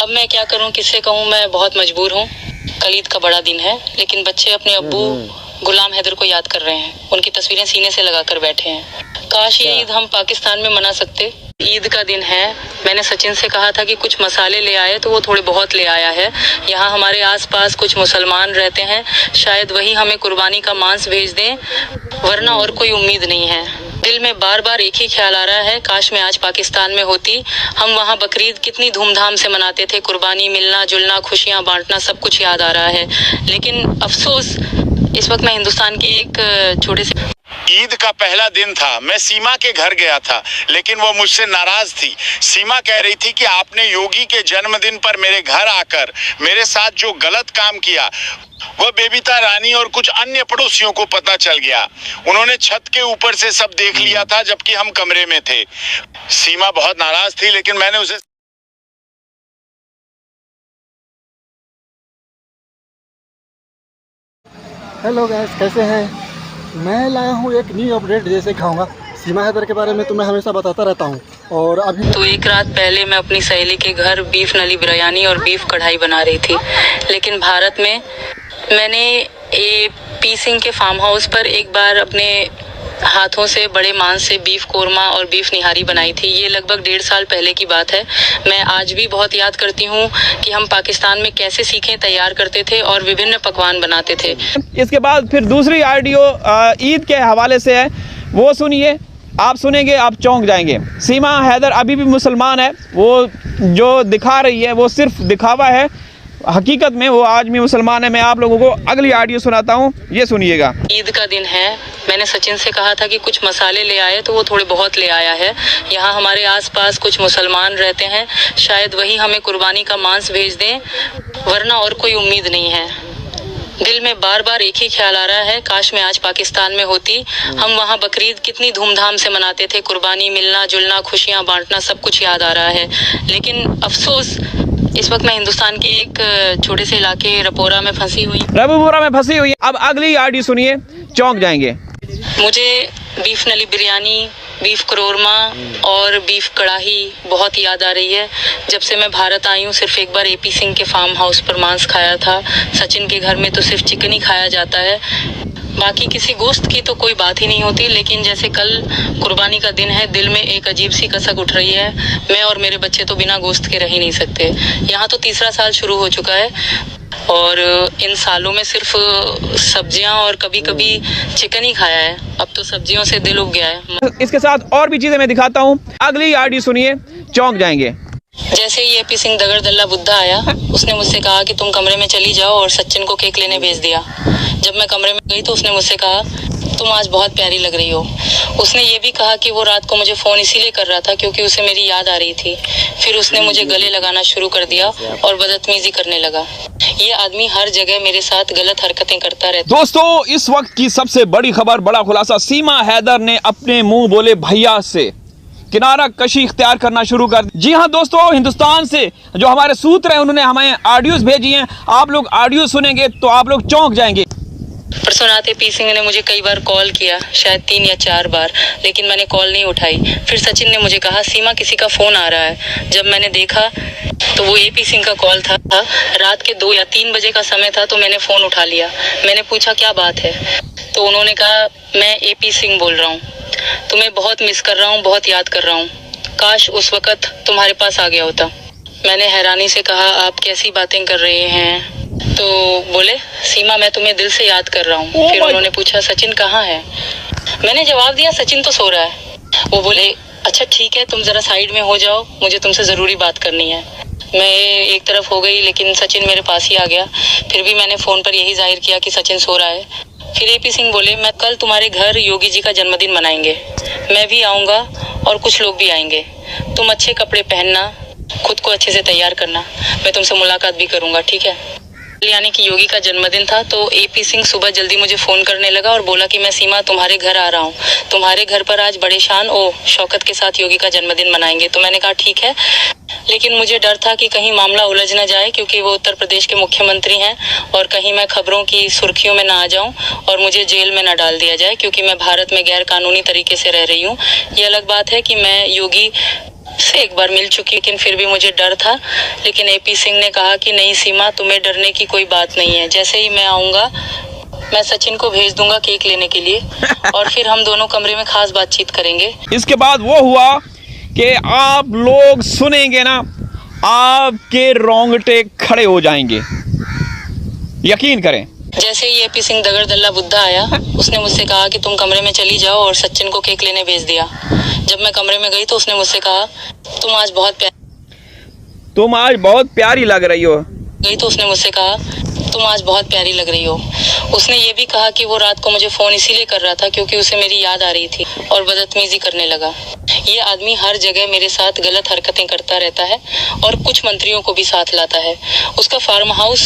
अब मैं क्या करूं, किससे कहूं, मैं बहुत मजबूर हूं। कल ईद का बड़ा दिन है, लेकिन बच्चे अपने अब्बू गुलाम हैदर को याद कर रहे हैं। उनकी तस्वीरें सीने से लगाकर बैठे हैं। काश ये ईद हम पाकिस्तान में मना सकते। ईद का दिन है। मैंने सचिन से कहा था कि कुछ मसाले ले आए, तो वो थोड़े बहुत ले आया है। यहाँ हमारे आसपास कुछ मुसलमान रहते हैं, शायद वही हमें कुर्बानी का मांस भेज दें, वरना और कोई उम्मीद नहीं है। दिल में बार बार एक ही ख्याल आ रहा है, काश मैं आज पाकिस्तान में होती। हम वहाँ बकरीद कितनी धूमधाम से मनाते थे, कुर्बानी, मिलना जुलना, खुशियाँ बांटना, सब कुछ याद आ रहा है। लेकिन अफसोस, इस वक्त मैं हिंदुस्तान के एक छोटे से ईद का पहला दिन था। मैं सीमा के घर गया था, लेकिन वो मुझसे नाराज थी। सीमा कह रही थी कि आपने योगी के जन्मदिन पर मेरे घर आकर मेरे साथ जो गलत काम किया, वह बेबीता रानी और कुछ अन्य पड़ोसियों को पता चल गया। उन्होंने छत के ऊपर से सब देख लिया था, जबकि हम कमरे में थे। सीमा बहुत नाराज थी, लेकिन मैंने उसे हेलो गाइस, कैसे हैं? मैं लाया हूँ एक न्यू अपडेट। जैसे खाऊंगा सीमा हैदर के बारे में तो मैं हमेशा बताता रहता हूँ। और अभी तो एक रात पहले मैं अपनी सहेली के घर बीफ नली बिरयानी और बीफ कढ़ाई बना रही थी, लेकिन भारत में मैंने AP सिंह के फार्म हाउस पर एक बार अपने हाथों से बड़े मांस से बीफ कोरमा और बीफ निहारी बनाई थी। ये लगभग 1.5 साल पहले की बात है। मैं आज भी बहुत याद करती हूँ कि हम पाकिस्तान में कैसे सीखें तैयार करते थे और विभिन्न पकवान बनाते थे। इसके बाद फिर दूसरी ऑडियो ईद के हवाले से है, वो सुनिए। आप सुनेंगे आप चौंक जाएंगे। सीमा हैदर अभी भी मुसलमान है। वो जो दिखा रही है वो सिर्फ दिखावा है, हकीकत में वो आज भी मुसलमान है। मैं आप लोगों को अगली ऑडियो सुनाता हूँ, ये सुनिएगा। ईद का दिन है। मैंने सचिन से कहा था कि कुछ मसाले ले आए, तो वो थोड़े बहुत ले आया है। यहाँ हमारे आसपास कुछ मुसलमान रहते हैं, शायद वही हमें कुर्बानी का मांस भेज दें, वरना और कोई उम्मीद नहीं है। दिल में बार बार एक ही ख्याल आ रहा है, काश मैं आज पाकिस्तान में होती। हम वहाँ बकरीद कितनी धूमधाम से मनाते थे, कुर्बानी, मिलना जुलना, खुशियाँ बांटना, सब कुछ याद आ रहा है। लेकिन अफसोस, इस वक्त मैं हिंदुस्तान के एक छोटे से इलाके रपोरा में फंसी हुई। अब अगली ऑडियो सुनिए, चौंक जाएंगे। मुझे बीफ नली बिरयानी, बीफ करोरमा और बीफ कढ़ाई बहुत याद आ रही है। जब से मैं भारत आई हूँ, सिर्फ एक बार AP सिंह के फार्म हाउस पर मांस खाया था। सचिन के घर में तो सिर्फ चिकन ही खाया जाता है, बाकी किसी गोश्त की तो कोई बात ही नहीं होती। लेकिन जैसे कल कुर्बानी का दिन है, दिल में एक अजीब सी कसक उठ रही है। मैं और मेरे बच्चे तो बिना गोश्त के रह ही नहीं सकते। यहाँ तो तीसरा साल शुरू हो चुका है और इन सालों में सिर्फ सब्जियां और कभी कभी चिकन ही खाया है। अब तो सब्जियों से दिल उब गया है। इसके साथ और भी चीजें मैं दिखाता हूँ, अगली ऑडियो सुनिए, चौंक जाएंगे। जैसे ही AP सिंह दगड़दल्ला बुद्धा आया, उसने मुझसे कहा कि तुम कमरे में चली जाओ, और सचिन को केक लेने भेज दिया। जब मैं कमरे में गई तो उसने मुझसे कहा, तुम आज बहुत प्यारी लग रही हो। उसने ये भी कहा कि वो रात को मुझे फ़ोन इसीलिए कर रहा था क्योंकि उसे मेरी याद आ रही थी। फिर उसने मुझे गले लगाना शुरू कर दिया और बदतमीजी करने लगा। ये आदमी हर जगह मेरे साथ गलत हरकतें करता रहता। दोस्तों, इस वक्त की सबसे बड़ी खबर, बड़ा खुलासा, सीमा हैदर ने अपने मुंह बोले भैया से किनारा कशी इख्तियार करना शुरू कर दी। जी हाँ दोस्तों, हिंदुस्तान से जो हमारे सूत्र हैं उन्होंने हमें ऑडियोज भेजी हैं। आप लोग ऑडियो सुनेंगे तो आप लोग चौंक जाएंगे। परसों रात AP सिंह ने मुझे कई बार कॉल किया, शायद 3 या 4 बार, लेकिन मैंने कॉल नहीं उठाई। फिर सचिन ने मुझे कहा, सीमा किसी का फ़ोन आ रहा है। जब मैंने देखा तो वो AP सिंह का कॉल था। रात के 2 या 3 बजे का समय था, तो मैंने फ़ोन उठा लिया। मैंने पूछा क्या बात है, तो उन्होंने कहा, मैं AP सिंह बोल रहा हूँ, तुम्हें बहुत मिस कर रहा हूँ, बहुत याद कर रहा हूँ। काश उस वक़्त तुम्हारे पास आ गया होता। मैंने हैरानी से कहा, आप कैसी बातें कर रहे हैं? तो बोले, सीमा मैं तुम्हें दिल से याद कर रहा हूँ। फिर उन्होंने पूछा, सचिन कहाँ है? मैंने जवाब दिया, सचिन तो सो रहा है। वो बोले, अच्छा ठीक है, तुम जरा साइड में हो जाओ, मुझे तुमसे ज़रूरी बात करनी है। मैं एक तरफ हो गई, लेकिन सचिन मेरे पास ही आ गया। फिर भी मैंने फ़ोन पर यही जाहिर किया कि सचिन सो रहा है। फिर AP सिंह बोले, मैं कल तुम्हारे घर योगी जी का जन्मदिन मनाएंगे, मैं भी आऊँगा और कुछ लोग भी आएंगे। तुम अच्छे कपड़े पहनना, खुद को अच्छे से तैयार करना, मैं तुमसे मुलाकात भी करूँगा, ठीक है? यानी कि योगी का जन्मदिन था, तो AP सिंह सुबह जल्दी मुझे फ़ोन करने लगा और बोला कि मैं सीमा तुम्हारे घर आ रहा हूँ, तुम्हारे घर पर आज बड़े शान शौकत के साथ योगी का जन्मदिन मनाएंगे। तो मैंने कहा ठीक है, लेकिन मुझे डर था कि कहीं मामला उलझ न जाए, क्योंकि वो उत्तर प्रदेश के मुख्यमंत्री हैं, और कहीं मैं खबरों की सुर्खियों में ना आ जाऊं और मुझे जेल में न डाल दिया जाए, क्योंकि मैं भारत में गैर कानूनी तरीके से रह रही हूँ। ये अलग बात है कि मैं योगी से एक बार मिल चुकी, लेकिन फिर भी मुझे डर था। लेकिन एपी सिंह ने कहा कि नहीं सीमा, तुम्हें डरने की कोई बात नहीं है। जैसे ही मैं आऊँगा मैं सचिन को भेज दूंगा केक लेने के लिए और फिर हम दोनों कमरे में खास बातचीत करेंगे। इसके बाद वो हुआ कि आप लोग सुनेंगे ना, आपके रोंगटे खड़े हो जाएंगे, यकीन करें। जैसे ही एपी सिंह दगड़ दल्ला बुद्धा आया, उसने मुझसे कहा कि तुम कमरे में चली जाओ और सचिन को केक लेने भेज दिया। जब मैं कमरे में गई तो उसने मुझसे कहा तुम आज बहुत प्यारी लग रही हो। तुम आज बहुत प्यारी लग रही हो। उसने ये भी कहा कि वो रात को मुझे फोन इसीलिए कर रहा था क्योंकि उसे मेरी याद आ रही थी और बदतमीजी करने लगा। ये आदमी हर जगह मेरे साथ गलत हरकतें करता रहता है और कुछ मंत्रियों को भी साथ लाता है। उसका फार्म हाउस